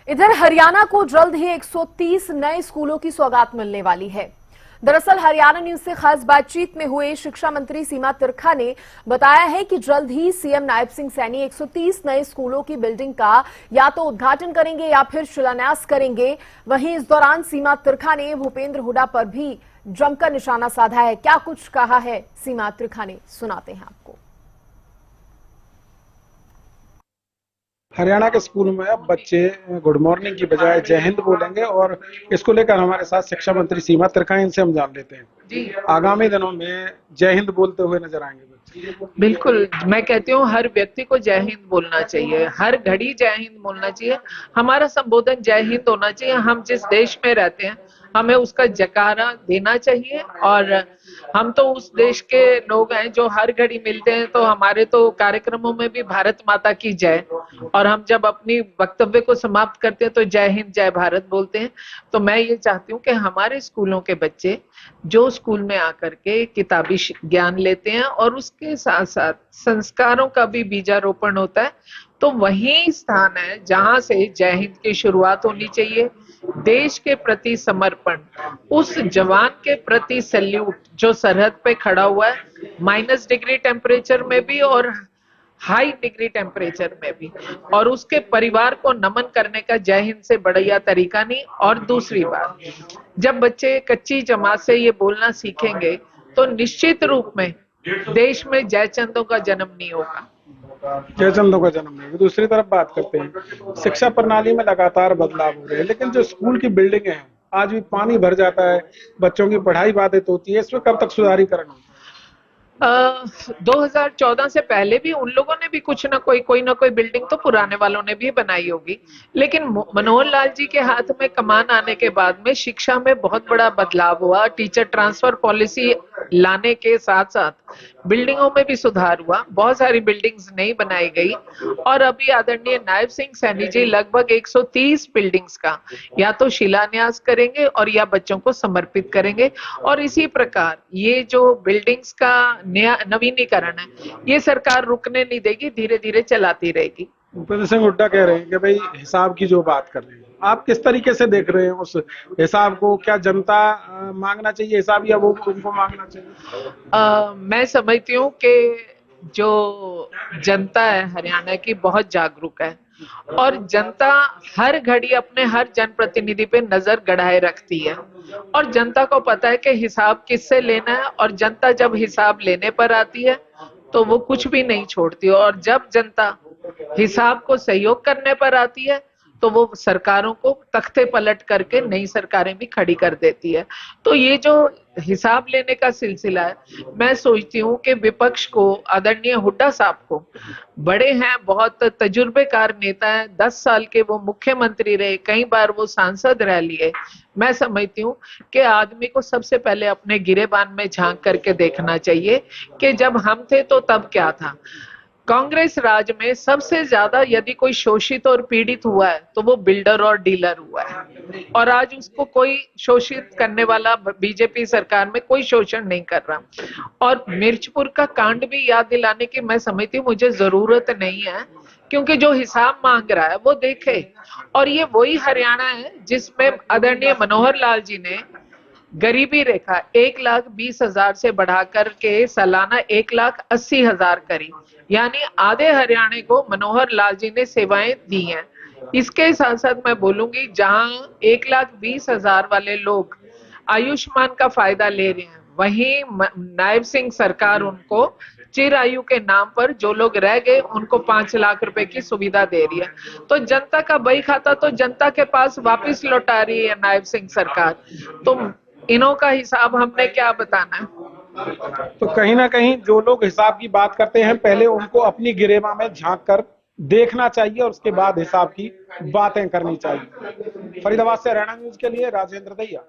इधर हरियाणा को जल्द ही 130 नए स्कूलों की सौगात मिलने वाली है। दरअसल हरियाणा न्यूज से खास बातचीत में हुए शिक्षा मंत्री सीमा तिरखा ने बताया है कि जल्द ही सीएम नायब सिंह सैनी 130 नए स्कूलों की बिल्डिंग का या तो उद्घाटन करेंगे या फिर शिलान्यास करेंगे। वहीं इस दौरान सीमा तिरखा ने भूपेंद्र हुड्डा पर भी जमकर निशाना साधा है। क्या कुछ कहा है सीमा तिरखा ने, सुनाते हैं आपको। हरियाणा के स्कूल में अब बच्चे गुड मॉर्निंग की बजाय जय हिंद बोलेंगे और इसको लेकर हमारे साथ शिक्षा मंत्री सीमा तिरखा, इनसे हम जान लेते हैं जी। आगामी दिनों में जय हिंद बोलते हुए नजर आएंगे बच्चे? बिल्कुल, मैं कहती हूँ हर व्यक्ति को जय हिंद बोलना चाहिए, हर घड़ी जय हिंद बोलना चाहिए। हमारा संबोधन जय हिंद होना चाहिए। हम जिस देश में रहते हैं हमें उसका जयकारा देना चाहिए और हम तो उस देश के लोग हैं जो हर घड़ी मिलते हैं, तो हमारे तो कार्यक्रमों में भी भारत माता की जय, और हम जब अपनी वक्तव्य को समाप्त करते हैं तो जय हिंद जय भारत बोलते हैं। तो मैं ये चाहती हूँ कि हमारे स्कूलों के बच्चे जो स्कूल में आकर के किताबी ज्ञान लेते हैं और उसके साथ साथ संस्कारों का भी बीजारोपण होता है, तो वही स्थान है जहां से जय हिंद की शुरुआत होनी चाहिए। देश के प्रति समर्पण, उस जवान के प्रति सैल्यूट जो सरहद पे खड़ा हुआ है, माइनस डिग्री टेम्परेचर में भी और हाई डिग्री टेम्परेचर में भी, और उसके परिवार को नमन करने का जय हिंद से बढ़िया तरीका नहीं। और दूसरी बात, जब बच्चे कच्ची जमात से ये बोलना सीखेंगे तो निश्चित रूप में देश में जयचंदों का जन्म नहीं होगा। जयचंदों का जन्म नहीं। दूसरी तरफ बात करते हैं, शिक्षा प्रणाली में लगातार बदलाव हो रहे हैं, लेकिन जो स्कूल की बिल्डिंगें हैं आज भी पानी भर जाता है, बच्चों की पढ़ाई बाधित होती है। इसमें कब तक सुधारीकरण होगा? 2014 से पहले भी उन लोगों ने भी कुछ ना कोई बिल्डिंग तो पुराने वालों ने भी बनाई होगी, लेकिन मनोहर लाल जी के हाथ में कमान आने के बाद में शिक्षा में बहुत बड़ा बदलाव हुआ। टीचर ट्रांसफर पॉलिसी लाने के साथ साथ बिल्डिंगों में भी सुधार हुआ, बहुत सारी बिल्डिंग्स नई बनाई गई, और अभी आदरणीय नायब सिंह सैनी जी लगभग 130 बिल्डिंग्स का या तो शिलान्यास करेंगे और या बच्चों को समर्पित करेंगे। और इसी प्रकार ये जो बिल्डिंग्स का नया नवीनीकरण है, ये सरकार रुकने नहीं देगी, धीरे धीरे चलाती रहेगी। भूपेंद्र सिंह हुड्डा कह रहे हैं कि भाई हिसाब की जो बात कर रहे हैं, आप किस तरीके से देख रहे हैं उस हिसाब को? क्या जनता मांगना चाहिए हिसाब या वो उनको मांगना चाहिए? मैं समझती हूँ कि जो जनता है हरियाणा की बहुत जागरूक है, और जनता हर घड़ी अपने हर जनप्रतिनिधि पे नजर गड़ाए रखती है, और जनता को पता है कि हिसाब किससे लेना है, और जनता जब हिसाब लेने पर आती है तो वो कुछ भी नहीं छोड़ती, और जब जनता हिसाब को सहयोग करने पर आती है तो वो सरकारों को तख्ते पलट करके नई सरकारें भी खड़ी कर देती है। तो ये जो हिसाब लेने का सिलसिला है, मैं सोचती हूँ कि विपक्ष को, आदरणीय हुड्डा साहब को, बड़े हैं, बहुत तजुर्बेकार नेता है, 10 साल के वो मुख्यमंत्री रहे, कई बार वो सांसद रह लिए। मैं समझती हूँ कि आदमी को सबसे पहले अपने गिरेबान में झांक करके देखना चाहिए कि जब हम थे तो तब क्या था। कांग्रेस राज में सबसे ज्यादा यदि कोई शोषित और पीड़ित हुआ है तो वो बिल्डर और डीलर हुआ है, और आज उसको कोई शोषित करने वाला बीजेपी सरकार में कोई शोषण नहीं कर रहा। और मिर्चपुर का कांड भी याद दिलाने की मैं समझती हूँ मुझे जरूरत नहीं है, क्योंकि जो हिसाब मांग रहा है वो देखे। और ये वही हरियाणा है जिसमें आदरणीय मनोहर लाल जी ने गरीबी रेखा 1,20,000 से बढ़ाकर के सालाना 1,80,000 करी, यानी आधे हरियाणा को मनोहर लाल जी ने सेवाएं दी हैं। इसके साथ साथ मैं बोलूंगी, जहां 1,20,000 वाले लोग आयुष्मान का फायदा ले रहे हैं, वहीं नायब सिंह सरकार उनको चिर आयु के नाम पर जो लोग रह गए उनको 5 लाख रुपए की सुविधा दे रही है। तो जनता का बही खाता तो जनता के पास वापस लौटा रही है नायब सिंह सरकार। तो इनों का हिसाब हमने क्या बताना है? तो कहीं ना कहीं जो लोग हिसाब की बात करते हैं, पहले उनको अपनी गिरेबा में झांक कर देखना चाहिए और उसके बाद हिसाब की बातें करनी चाहिए। फरीदाबाद से हरियाणा न्यूज के लिए राजेंद्र दैया।